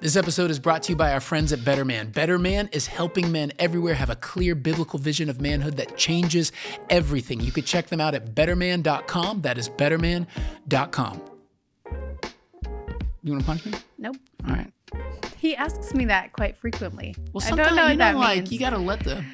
This episode is brought to you by our friends at Better Man. Better Man is helping men everywhere have a clear biblical vision of manhood that changes everything. You could check them out at betterman.com. That is betterman.com. You want to punch me? Nope. All right. He asks me that quite frequently. Well, I don't know what that means. You got to let the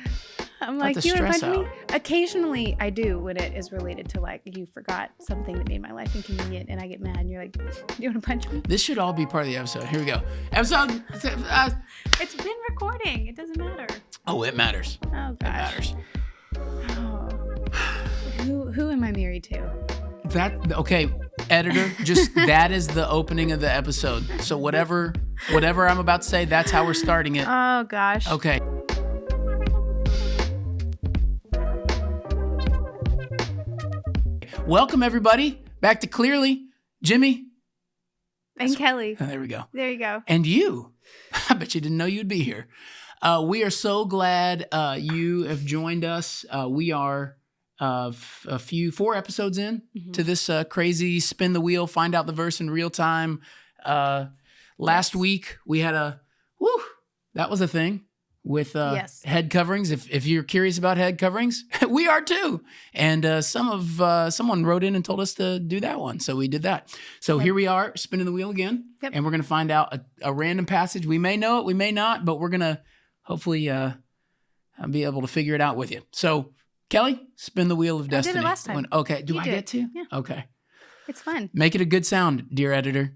I'm let like, the you want to stress punch out. me? Occasionally I do when it is related to like, you forgot something that made my life inconvenient and I get mad and you're like, do you want to punch me? This should all be part of the episode. Here we go. It's been recording. It doesn't matter. Oh, it matters. Oh, It gosh. matters. Oh. Who am I married to? Okay, editor, just that is the opening of the episode. So whatever I'm about to say, that's how we're starting it. Oh, gosh. Okay. Welcome, everybody, back to Clearly. Jimmy. And Kelly. Oh, there we go. There you go. And you. I bet you didn't know you'd be here. We are so glad you have joined us. We are 4 episodes in to this crazy spin the wheel, find out the verse in real time. Last week, we had that was a thing. With head coverings. If you're curious about head coverings, we are too. And someone wrote in and told us to do that one. So we did that. So here we are spinning the wheel again. Yep. And we're going to find out a random passage. We may know it, we may not, but we're going to hopefully be able to figure it out with you. So Kelly, spin the wheel of destiny. I did it last time. Okay. Do You I did. get to? Yeah. Okay. It's fun. Make it a good sound, dear editor.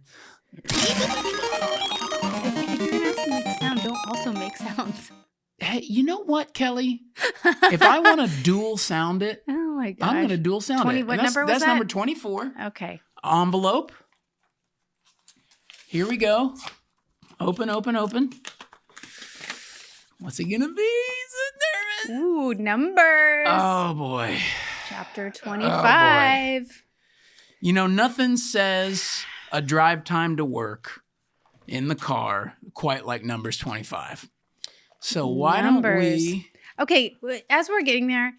If you're going to make sound, don't also make sounds. Hey, you know what, Kelly? If I want to dual sound it, Oh my gosh. I'm going to dual sound 20 it. what And number was that's that? number 24. Okay. Envelope. Here we go. Open. What's it going to be? So nervous. Ooh, numbers. Oh, boy. Chapter 25. You know, nothing says a drive time to work in the car quite like Numbers 25. So why don't we... Okay, as we're getting there,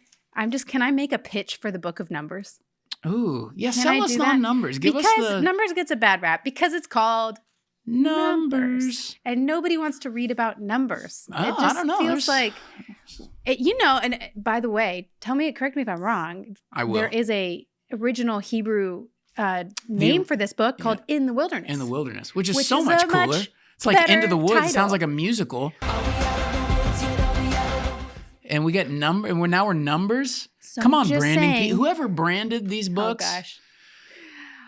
can I make a pitch for the book of Numbers? Ooh, yeah, Can sell I us do on that? Numbers. Give Because us the Numbers gets a bad rap because it's called numbers. And nobody wants to read about numbers. Oh, it just I don't know. feels like, and by the way, correct me if I'm wrong. I will. There is a original Hebrew name for this book called In the Wilderness. In the Wilderness, which is Which so is much a cooler. much It's like Into the better Woods. It sounds title. like a musical. And we get and we're numbers. So Come on, just branding. saying. Whoever branded these books. Oh gosh.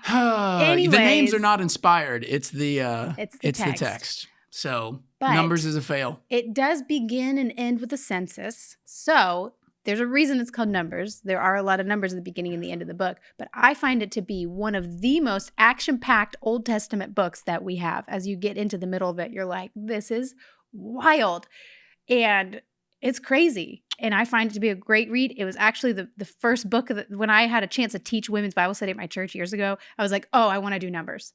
The names Anyways. are not inspired. It's the It's the text. So But Numbers is a fail. It does begin and end with a census. So there's a reason it's called Numbers. There are a lot of numbers at the beginning and the end of the book. But I find it to be one of the most action-packed Old Testament books that we have. As you get into the middle of it, you're like, this is wild. And it's crazy. And I find it to be a great read. It was actually the first book when I had a chance to teach women's Bible study at my church years ago. I was like, oh, I want to do Numbers.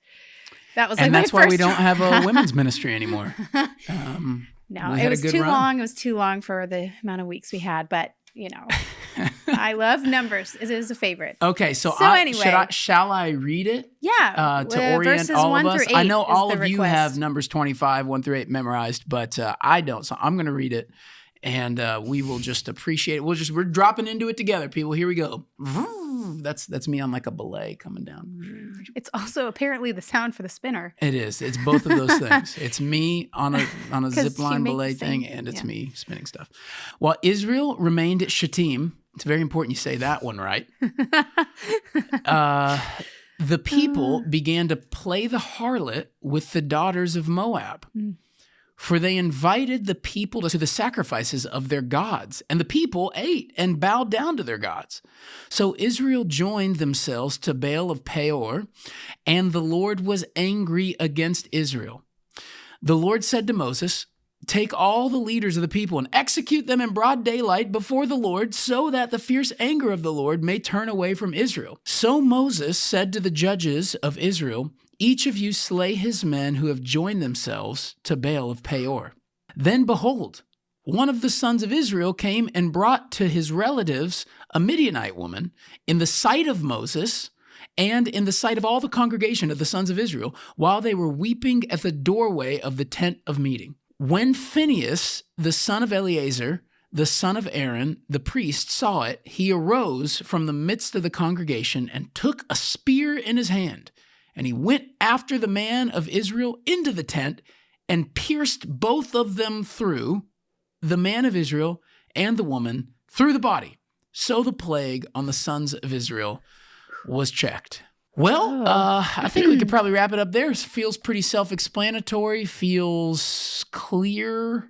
That was And like that's my why first we don't have a women's ministry anymore. No, we it had a was good too run. long. It was too long for the amount of weeks we had. But, I love Numbers. It is a favorite. Okay, so anyway. shall I read it? Yeah. To orient verses all 1 of us. through 8 I know is all the of you request. have Numbers 25, 1 through 8 memorized, but I don't. So I'm going to read it, and we will just appreciate it. We're dropping into it together, people. Here we go. That's me on like a belay coming down. It's also apparently the sound for the spinner. It is. It's both of those things. It's me on a zip line belay thing, and it's me spinning stuff. While Israel remained at Shittim, it's very important you say that one right. The people began to play the harlot with the daughters of Moab. For they invited the people to the sacrifices of their gods, and the people ate and bowed down to their gods. So Israel joined themselves to Baal of Peor, and the Lord was angry against Israel. The Lord said to Moses, "Take all the leaders of the people and execute them in broad daylight before the Lord, so that the fierce anger of the Lord may turn away from Israel." So Moses said to the judges of Israel, "Each of you slay his men who have joined themselves to Baal of Peor." Then behold, one of the sons of Israel came and brought to his relatives a Midianite woman in the sight of Moses and in the sight of all the congregation of the sons of Israel, while they were weeping at the doorway of the tent of meeting. When Phineas, the son of Eleazar, the son of Aaron, the priest, saw it, he arose from the midst of the congregation and took a spear in his hand. And he went after the man of Israel into the tent and pierced both of them through, the man of Israel and the woman, through the body. So the plague on the sons of Israel was checked. Well, I think we could probably wrap it up there. It feels pretty self-explanatory, feels clear,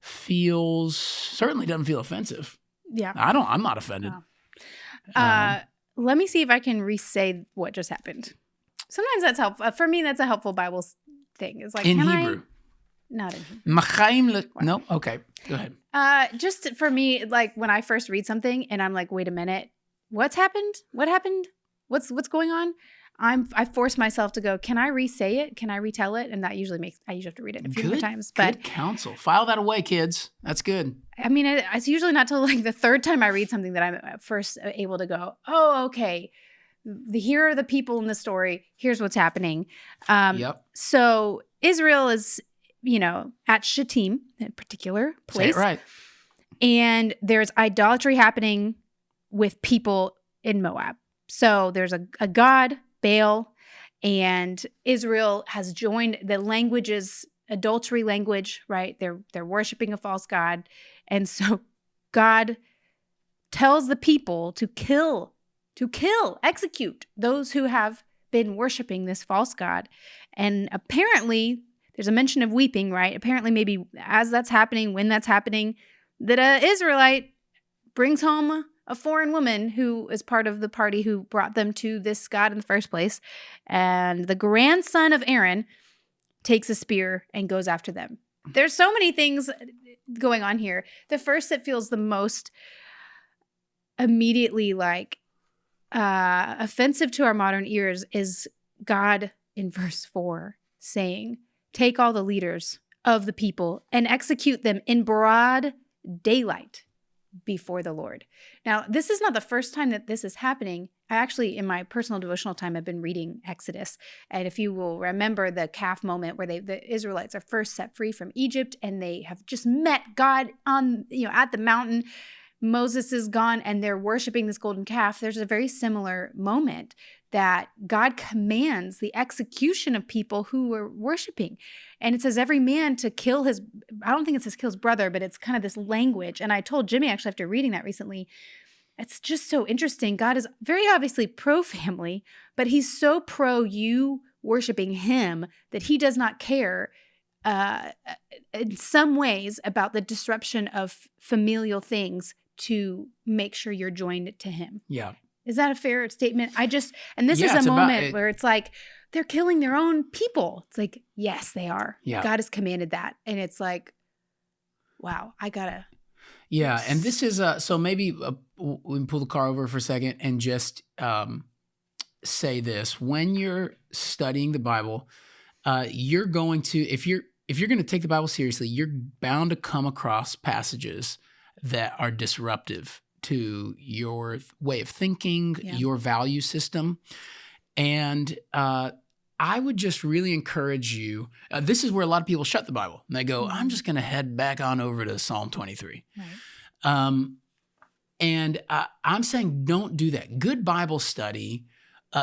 certainly doesn't feel offensive. Yeah. I'm not offended. Wow. Let me see if I can re-say what just happened. Sometimes that's helpful. For me, that's a helpful Bible thing. It's like, in Hebrew. Not in Hebrew. No? Okay. Go ahead. Just for me, like when I first read something and I'm like, wait a minute, what's happened? What happened? What's going on? I force myself to go, can I re-say it? Can I retell it? And that usually I usually have to read it a few more times. But good counsel. File that away, kids. That's good. I mean, it's usually not till like the third time I read something that I'm first able to go, oh, okay. Here are the people in the story. Here's what's happening. Yep. So Israel is, at Shittim, a particular place. Say it right. And there's idolatry happening with people in Moab. So there's a god, Baal, and Israel has joined the languages, adultery language, right? They're worshiping a false god. And so God tells the people to kill, execute those who have been worshiping this false god. And apparently, there's a mention of weeping, right? Apparently, maybe as that's happening, when that's happening, that an Israelite brings home a foreign woman who is part of the party who brought them to this god in the first place. And the grandson of Aaron takes a spear and goes after them. There's so many things going on here. The first that feels the most immediately like offensive to our modern ears is God in verse 4 saying, take all the leaders of the people and execute them in broad daylight before the Lord. Now, this is not the first time that this is happening. I actually, in my personal devotional time, I've been reading Exodus. And if you will remember the calf moment where the Israelites are first set free from Egypt and they have just met God on, at the mountain. Moses is gone and they're worshiping this golden calf. There's a very similar moment that God commands the execution of people who were worshiping. And it says every man to kill his, I don't think it says kill his brother, but it's kind of this language. And I told Jimmy actually after reading that recently, it's just so interesting. God is very obviously pro-family, but he's so pro you worshiping him that he does not care in some ways about the disruption of familial things to make sure you're joined to him. Yeah. Is that a fair statement? And this is a moment where it's like, they're killing their own people. It's like, yes, they are. Yeah. God has commanded that. And it's like, wow, I gotta. Yeah. And this is, so maybe we can pull the car over for a second and just say this. When you're studying the Bible, you're going to, if you're going to take the Bible seriously, you're bound to come across passages that are disruptive to your way of thinking, your value system. And I would just really encourage you. This is where a lot of people shut the Bible. And they go, I'm just going to head back on over to Psalm 23. Right. And I'm saying don't do that. Good Bible study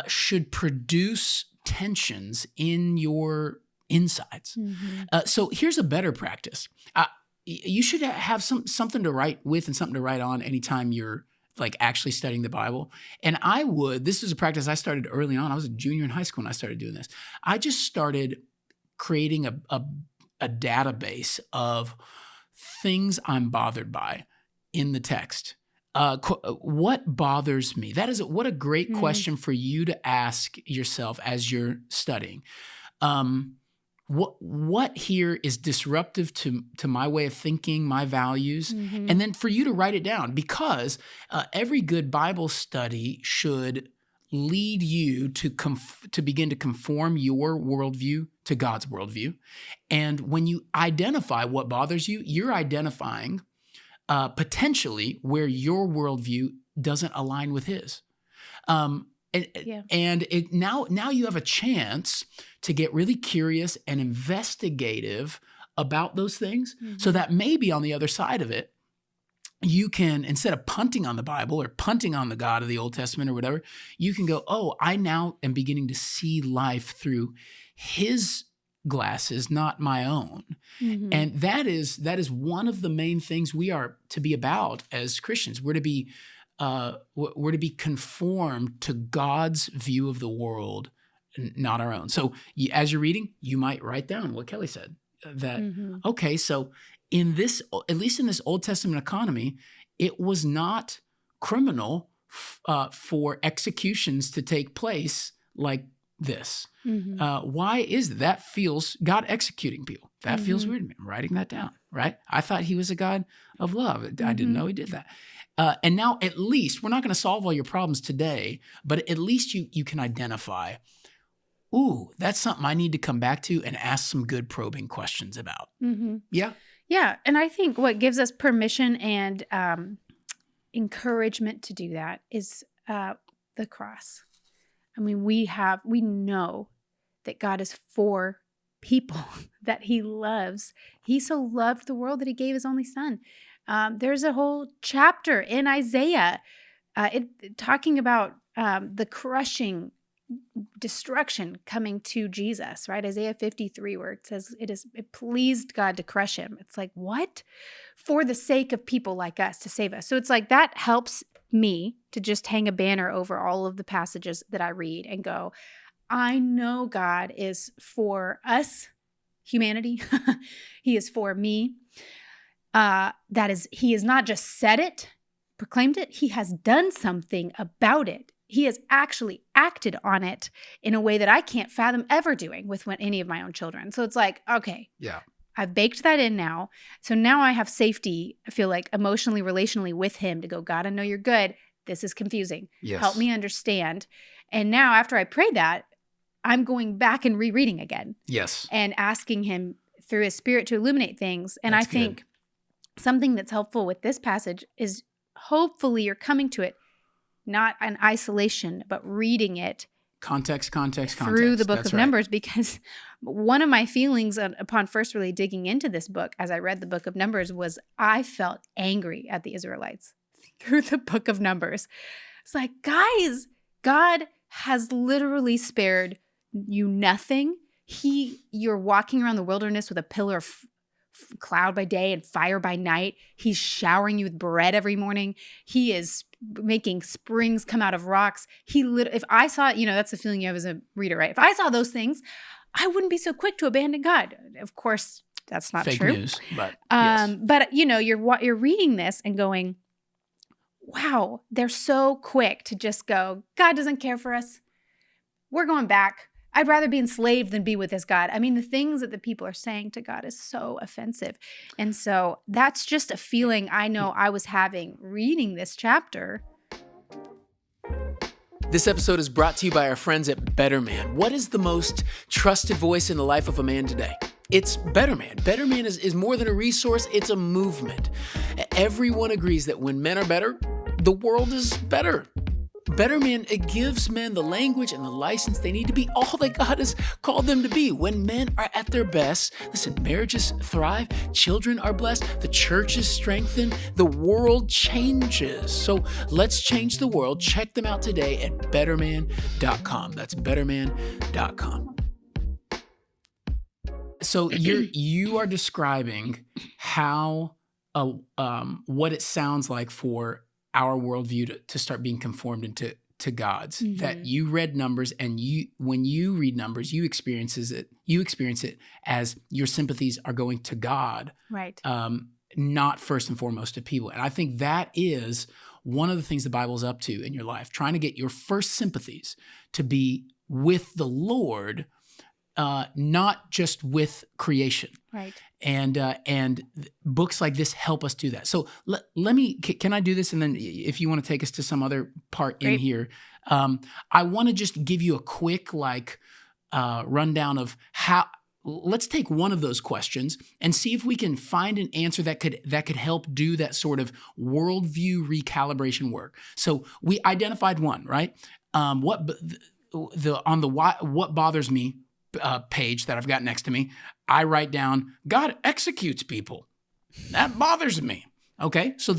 should produce tensions in your insides. Mm-hmm. So here's a better practice. You should have something to write with and something to write on anytime you're like actually studying the Bible. And this is a practice I started early on. I was a junior in high school when I started doing this. I just started creating a database of things I'm bothered by in the text. What bothers me? What a great question for you to ask yourself as you're studying. What here is disruptive to my way of thinking, my values, and then for you to write it down, because every good Bible study should lead you to begin to conform your worldview to God's worldview. And when you identify what bothers you, you're identifying potentially where your worldview doesn't align with his. And, Yeah. and it, now you have a chance to get really curious and investigative about those things, so that maybe on the other side of it, you can, instead of punting on the Bible or punting on the God of the Old Testament or whatever, you can go, oh, I now am beginning to see life through his glasses, not my own. And that is one of the main things we are to be about as Christians. We're to be conformed to God's view of the world, not our own. So as you're reading, you might write down what Kelly said, that, okay, so in this, at least in this Old Testament economy, it was not criminal for executions to take place like this. Why is that? Feels God executing people. That feels weird to me. I'm writing that down, right? I thought he was a God of love. I didn't know he did that. And now at least, we're not going to solve all your problems today, but at least you can identify, ooh, that's something I need to come back to and ask some good probing questions about. Yeah? Yeah. And I think what gives us permission and encouragement to do that is the cross. I mean, we know that God is for people that he loves. He so loved the world that he gave his only son. There's a whole chapter in Isaiah talking about the crushing destruction coming to Jesus, right? Isaiah 53, where it says it pleased God to crush him. It's like, what? For the sake of people like us, to save us. So it's like that helps me to just hang a banner over all of the passages that I read and go, I know God is for us, humanity. He is for me. He has not just said it, proclaimed it, he has done something about it. He has actually acted on it in a way that I can't fathom ever doing with any of my own children. So it's like, okay, I've baked that in now. So now I have safety, I feel like emotionally, relationally with him to go, God, I know you're good. This is confusing. Yes. Help me understand. And now after I prayed that, I'm going back and rereading again. Yes. And asking him through his spirit to illuminate things. And That's I think good. Something that's helpful with this passage is hopefully you're coming to it not in isolation, but reading it Context. through the book That's of right. Numbers, because one of my feelings upon first really digging into this book as I read the book of Numbers was I felt angry at the Israelites through the book of Numbers. It's like, guys, God has literally spared you nothing. You're walking around the wilderness with a pillar of cloud by day and fire by night. He's showering you with bread every morning. He is making springs come out of rocks. If I saw, that's the feeling you have as a reader, right? If I saw those things, I wouldn't be so quick to abandon God. Of course, that's not Fake true. news, but yes. But you're reading this and going, wow, they're so quick to just go, God doesn't care for us. We're going back. I'd rather be enslaved than be with this God. I mean, the things that the people are saying to God is so offensive. And so that's just a feeling I know I was having reading this chapter. This episode is brought to you by our friends at Better Man. What is the most trusted voice in the life of a man today? It's Better Man. Better Man is more than a resource, it's a movement. Everyone agrees that when men are better, the world is better. Better Man, it gives men the language and the license they need to be all that God has called them to be. When men are at their best, listen, marriages thrive, children are blessed, the church is strengthened, the world changes. So let's change the world. Check them out today at betterman.com. That's betterman.com. So you are describing how what it sounds like for our worldview to start being conformed into God's. That you read Numbers, and when you read Numbers, you experience it as your sympathies are going to God, right? Not first and foremost to people. And I think that is one of the things the Bible is up to in your life, trying to get your first sympathies to be with the Lord, not just with creation. Right. And books like this help us do that. So let me, can I do this? And then if you want to take us to some other part in here, I want to just give you a quick rundown of how, let's take one of those questions and see if we can find an answer that could help do that sort of worldview recalibration work. So we identified one, right? what bothers me page that I've got next to me, I write down, God executes people. That bothers me. Okay, so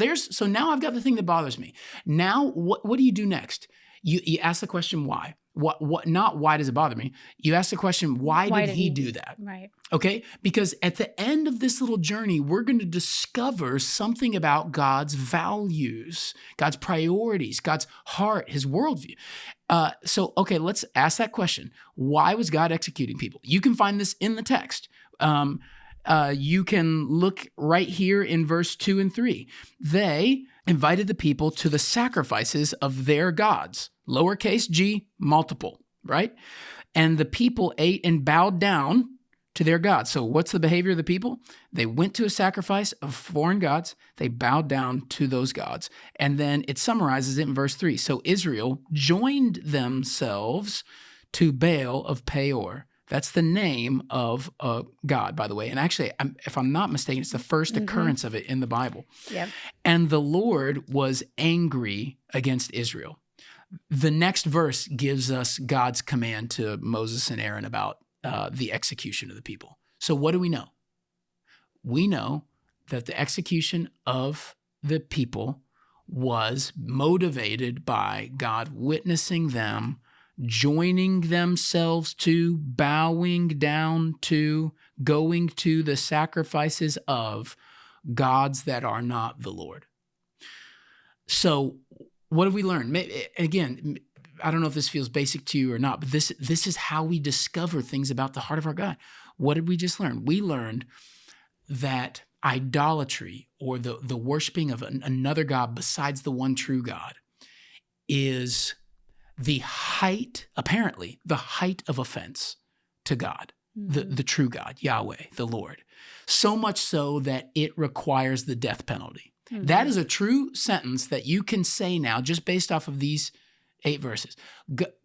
now I've got the thing that bothers me. Now, what do you do next? You ask the question, why? What? Not why does it bother me? You ask the question, why did he do that? Right. Okay, because at the end of this little journey, we're going to discover something about God's values, God's priorities, God's heart, his worldview. Okay, let's ask that question. Why was God executing people? You can find this in the text. You can look right here in verse 2 and 3. They invited the people to the sacrifices of their gods, lowercase g, multiple, right? And the people ate and bowed down to their gods. So what's the behavior of the people? They went to a sacrifice of foreign gods. They bowed down to those gods. And then it summarizes it in verse 3. So Israel joined themselves to Baal of Peor. That's the name of God, by the way. And actually, if I'm not mistaken, it's the first occurrence of it in the Bible. Yep. And the Lord was angry against Israel. The next verse gives us God's command to Moses and Aaron about the execution of the people. So what do we know? We know that the execution of the people was motivated by God witnessing them, joining themselves to, bowing down to, going to the sacrifices of gods that are not the Lord. So what have we learned? Again, I don't know if this feels basic to you or not, but this is how we discover things about the heart of our God. What did we just learn? We learned that idolatry, or the worshiping of another God besides the one true God, is apparently the height of offense to God, the true God, Yahweh, the Lord. So much so that it requires the death penalty. Mm-hmm. That is a true sentence that you can say now just based off of these 8 verses.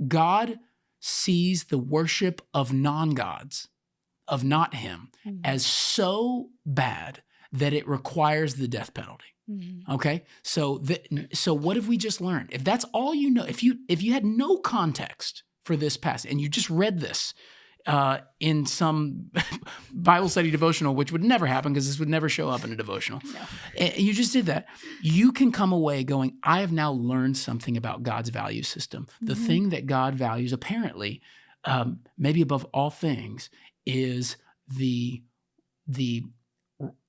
God sees the worship of non-gods, of not him, as so bad that it requires the death penalty. Mm-hmm. Okay? So what have we just learned? If that's all you know, if you had no context for this passage and you just read this in some Bible study devotional, which would never happen because this would never show up in a devotional. No. And you just did that. You can come away going, I have now learned something about God's value system. The thing that God values, apparently, maybe above all things, is the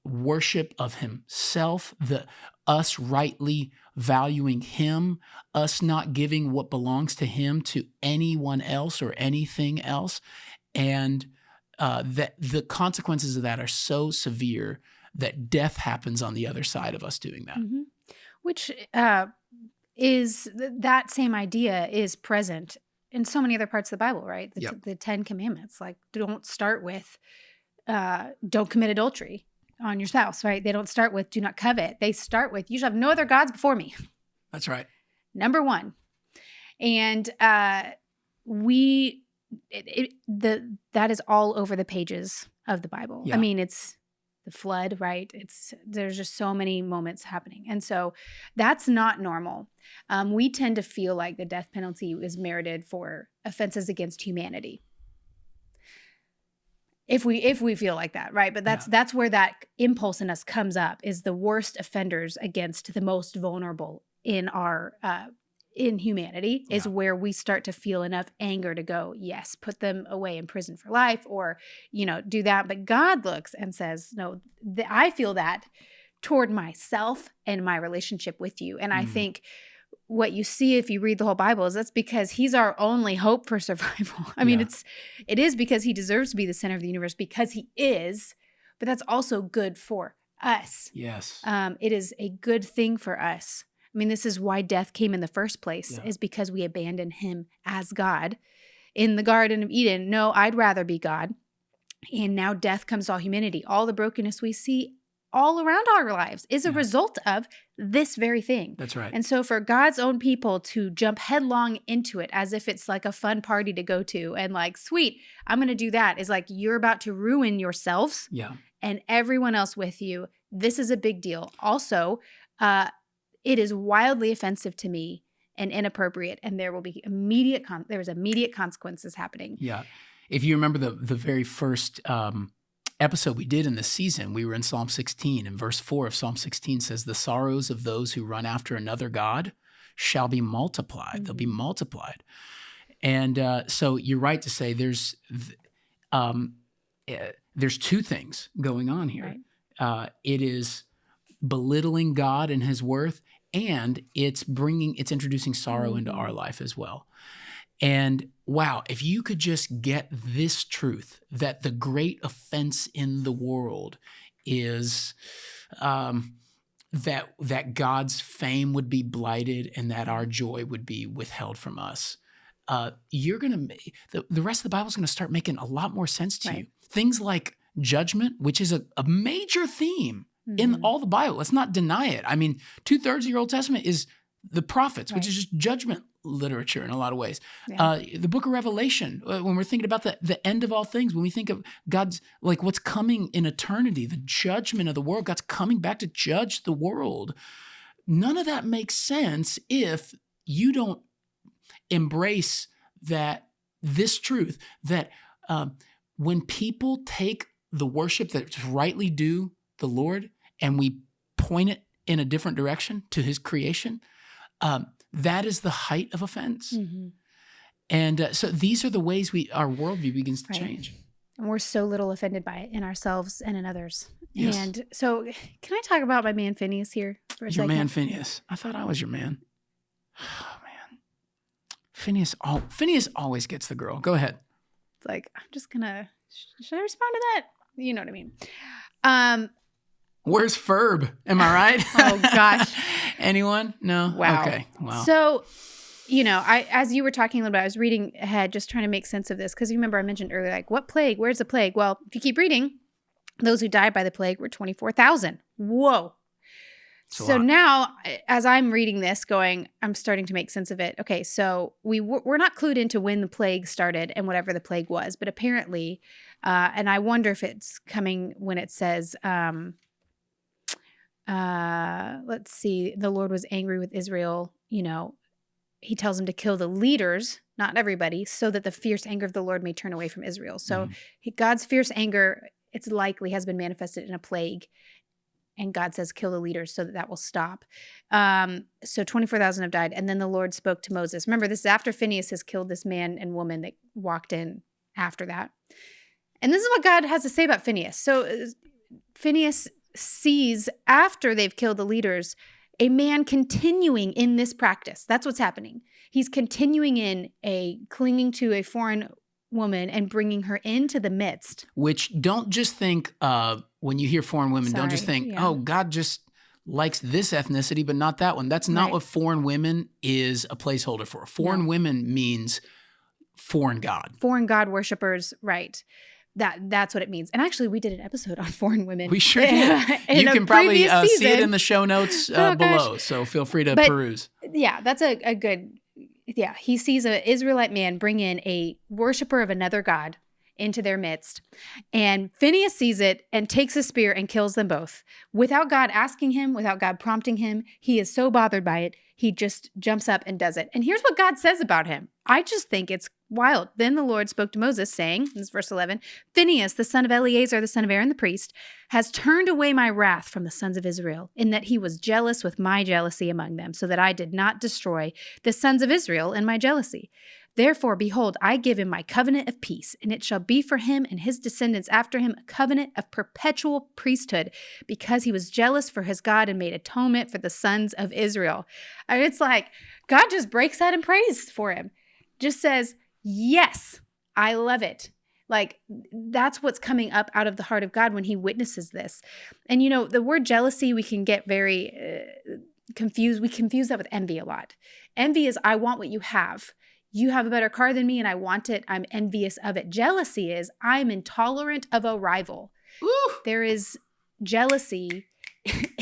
worship of himself, us rightly valuing him, us not giving what belongs to him to anyone else or anything else. And that the consequences of that are so severe that death happens on the other side of us doing that. Mm-hmm. Which is that same idea is present in so many other parts of the Bible, right? The 10 Commandments, like don't start with don't commit adultery on your spouse, right? They don't start with do not covet. They start with you shall have no other gods before me. That's right. Number 1. And that is all over the pages of the Bible. Yeah. I mean, it's the flood, right? There's just so many moments happening. And so that's not normal. We tend to feel like the death penalty is merited for offenses against humanity. If we feel like that, right? But that's where that impulse in us comes up, is the worst offenders against the most vulnerable in our in humanity is where we start to feel enough anger to go, yes, put them away in prison for life, or do that. But God looks and says, no, I feel that toward myself and my relationship with you. And I think what you see if you read the whole Bible is that's because he's our only hope for survival. I mean, it is because he deserves to be the center of the universe, because he is, but that's also good for us. Yes. It is a good thing for us. I mean, this is why death came in the first place, is because we abandoned him as God in the Garden of Eden. No, I'd rather be God. And now death comes to all humanity. All the brokenness we see all around our lives is a result of this very thing. That's right. And so for God's own people to jump headlong into it as if it's like a fun party to go to and like, sweet, I'm going to do that, is like you're about to ruin yourselves and everyone else with you. This is a big deal. Also, it is wildly offensive to me and inappropriate, and there will be there's immediate consequences happening. Yeah. If you remember the very first episode we did in this season, we were in Psalm 16, and verse 4 of Psalm 16 says, "The sorrows of those who run after another god shall be multiplied." Mm-hmm. They'll be multiplied. And so you're right to say there's two things going on here. Right. It is belittling God and his worth, and it's introducing sorrow into our life as well. And wow, if you could just get this truth, that the great offense in the world is that God's fame would be blighted and that our joy would be withheld from us, you're going to, the rest of the Bible is going to start making a lot more sense to you. Things like judgment, which is a major theme in all the Bible. Let's not deny it. I mean, 2/3 of your Old Testament is the prophets, which is just judgment literature in a lot of ways. Yeah. The book of Revelation, when we're thinking about the end of all things, when we think of God's, like what's coming in eternity, the judgment of the world, God's coming back to judge the world. None of that makes sense if you don't embrace this truth that when people take the worship that's rightly due the Lord and we point it in a different direction to his creation, that is the height of offense. Mm-hmm. And so these are the ways our worldview begins to change. And we're so little offended by it in ourselves and in others. Yes. And so can I talk about my man Phineas here for a second? Your man Phineas. I thought I was your man. Oh, man. Phineas always gets the girl. Go ahead. It's like, I'm just going to, should I respond to that? You know what I mean? Where's Ferb? Am I right? Oh, gosh. Anyone? No? Wow. Okay. Wow. So, as you were talking a little bit, I was reading ahead, just trying to make sense of this. Because you remember I mentioned earlier, like, what plague? Where's the plague? Well, if you keep reading, those who died by the plague were 24,000. Whoa. So now, as I'm reading this, I'm starting to make sense of it. Okay, so we're not clued into when the plague started and whatever the plague was. But apparently, and I wonder if it's coming when it says... let's see, the Lord was angry with Israel. He tells him to kill the leaders, not everybody, so that the fierce anger of the Lord may turn away from Israel. So God's fierce anger, it's likely has been manifested in a plague. And God says, kill the leaders so that will stop. So 24,000 have died. And then the Lord spoke to Moses. Remember, this is after Phineas has killed this man and woman that walked in after that. And this is what God has to say about Phineas. So Phineas sees, after they've killed the leaders, a man continuing in this practice. That's what's happening. He's continuing in clinging to a foreign woman and bringing her into the midst. Which, don't just think, when you hear foreign women, don't just think, oh, God just likes this ethnicity, but not that one. That's not what foreign women is a placeholder for. Foreign women means foreign God. Foreign God worshipers, right. That's what it means. And actually, we did an episode on foreign women. We sure did. You can probably see it in the show notes below, so feel free to peruse. Yeah, that's a good... Yeah, he sees an Israelite man bring in a worshiper of another god into their midst. And Phineas sees it and takes a spear and kills them both. Without God asking him, without God prompting him, he is so bothered by it, he just jumps up and does it. And here's what God says about him. I just think it's wild. Then the Lord spoke to Moses, saying, this is verse 11, Phineas, the son of Eleazar, the son of Aaron the priest, has turned away my wrath from the sons of Israel, in that he was jealous with my jealousy among them, so that I did not destroy the sons of Israel in my jealousy. Therefore, behold, I give him my covenant of peace, and it shall be for him and his descendants after him a covenant of perpetual priesthood, because he was jealous for his God and made atonement for the sons of Israel. I mean, it's like God just breaks out in praise for him. Just says, yes, I love it. Like, that's what's coming up out of the heart of God when he witnesses this. And, the word jealousy, we can get very confused. We confuse that with envy a lot. Envy is, I want what you have. You have a better car than me and I want it. I'm envious of it. Jealousy is, I'm intolerant of a rival. Ooh. There is jealousy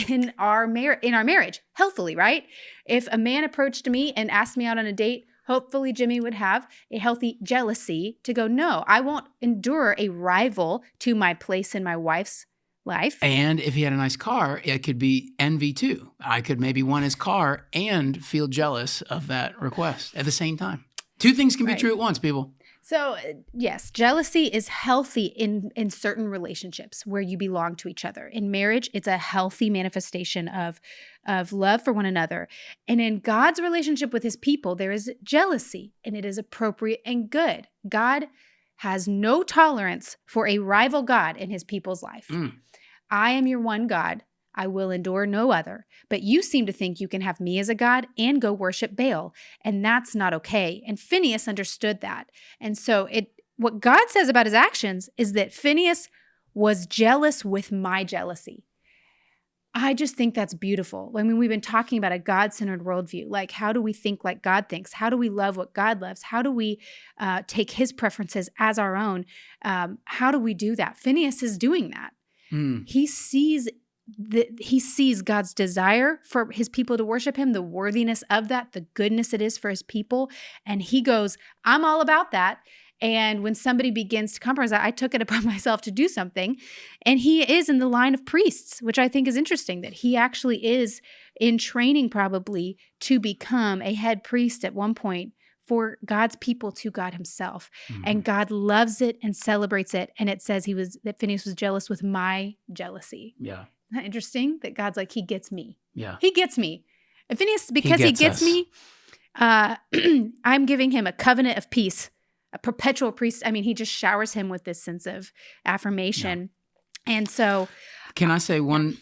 in our marriage, healthily, right? If a man approached me and asked me out on a date, hopefully Jimmy would have a healthy jealousy to go, no, I won't endure a rival to my place in my wife's life. And if he had a nice car, it could be envy too. I could maybe want his car and feel jealous of that request at the same time. Two things can be true at once, people. So, yes, jealousy is healthy in certain relationships where you belong to each other. In marriage, it's a healthy manifestation of love for one another. And in God's relationship with his people, there is jealousy, and it is appropriate and good. God has no tolerance for a rival God in his people's life. I am your one God. I will endure no other. But you seem to think you can have me as a god and go worship Baal, and that's not okay. And Phineas understood that. And so what God says about his actions is that Phineas was jealous with my jealousy. I just think that's beautiful. I mean, we've been talking about a God-centered worldview. Like, how do we think like God thinks? How do we love what God loves? How do we take his preferences as our own? How do we do that? Phineas is doing that. He sees God's desire for his people to worship him, the worthiness of that, the goodness it is for his people. And he goes, I'm all about that. And when somebody begins to compromise, I took it upon myself to do something. And he is in the line of priests, which I think is interesting, that he actually is in training probably to become a head priest at one point for God's people to God himself. And God loves it and celebrates it. And it says that Phineas was jealous with my jealousy. Yeah. Isn't that interesting? That God's like, he gets me. Yeah. He gets me. And Phineas, because he gets me, I'm giving him a covenant of peace, a perpetual priest. I mean, he just showers him with this sense of affirmation. Yeah. And so... Can I say one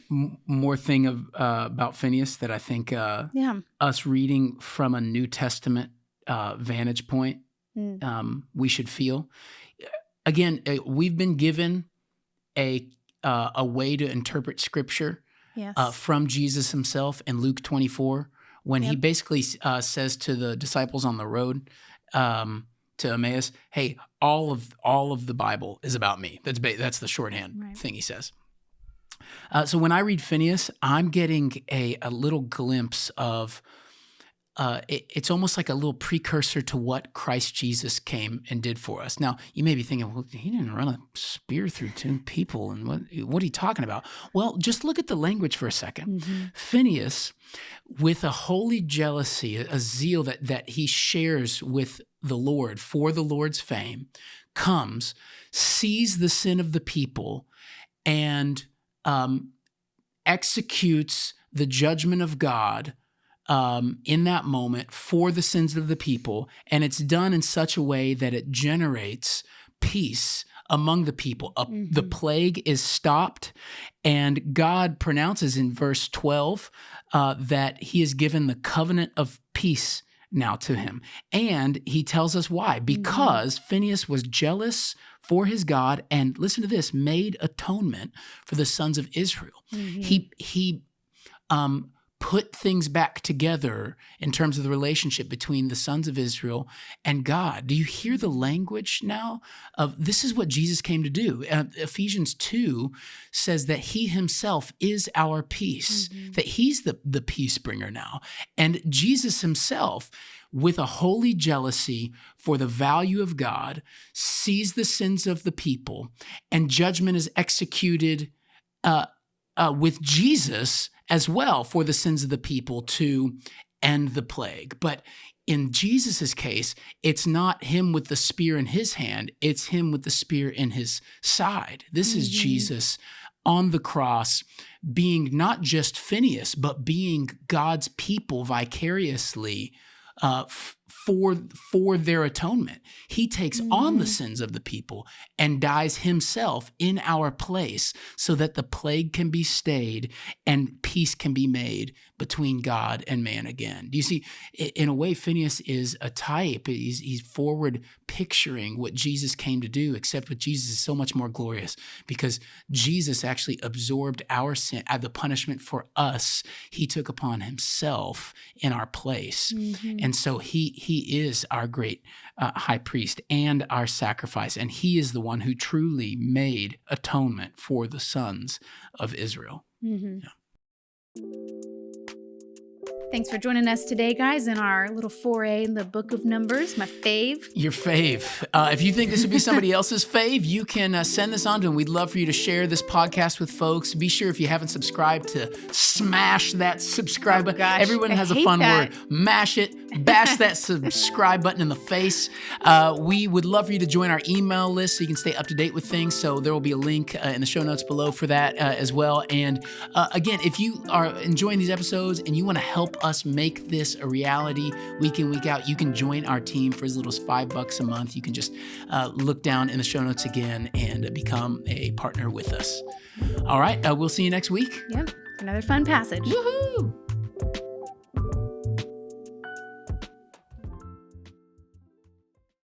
more thing about Phineas that I think us reading from a New Testament vantage point we should feel? Again, we've been given a way to interpret Scripture from Jesus himself in Luke 24, when he basically says to the disciples on the road to Emmaus, "Hey, all of the Bible is about me." That's the shorthand thing he says. So when I read Phineas, I'm getting a little glimpse of. It's almost like a little precursor to what Christ Jesus came and did for us. Now, you may be thinking, well, he didn't run a spear through 2 people, and what are you talking about? Well, just look at the language for a second. Phineas, with a holy jealousy, a zeal that he shares with the Lord for the Lord's fame, comes, sees the sin of the people, and executes the judgment of God in that moment for the sins of the people, and it's done in such a way that it generates peace among the people. The plague is stopped, and God pronounces in verse 12 that he has given the covenant of peace now to him. And he tells us why. Because Phineas was jealous for his God and, listen to this, made atonement for the sons of Israel. He put things back together in terms of the relationship between the sons of Israel and God. Do you hear the language now of this is what Jesus came to do? Ephesians 2 says that he himself is our peace, that he's the peace bringer now. And Jesus himself, with a holy jealousy for the value of God, sees the sins of the people, and judgment is executed with Jesus as well for the sins of the people to end the plague. But in Jesus's case, it's not him with the spear in his hand, it's him with the spear in his side. This is Jesus on the cross, being not just Phineas, but being God's people vicariously for their atonement. He takes on the sins of the people and dies himself in our place so that the plague can be stayed and peace can be made between God and man again. Do you see, in a way, Phineas is a type. He's forward picturing what Jesus came to do, except with Jesus is so much more glorious because Jesus actually absorbed our sin, the punishment for us. He took upon himself in our place. And so he is our great high priest and our sacrifice. And he is the one who truly made atonement for the sons of Israel. Yeah. Thanks for joining us today, guys, in our little foray in the book of Numbers, my fave. Your fave. If you think this would be somebody else's fave, you can send this on to them. We'd love for you to share this podcast with folks. Be sure, if you haven't subscribed, to smash that subscribe button. Gosh, Everyone has a fun word. Mash it. Bash that subscribe button in the face. We would love for you to join our email list so you can stay up to date with things. So there will be a link in the show notes below for that as well. And again, if you are enjoying these episodes and you want to help us make this a reality week in, week out, you can join our team for as little as $5 a month. You can just look down in the show notes again and become a partner with us. All right, we'll see you next week. Yep, another fun passage. Woohoo!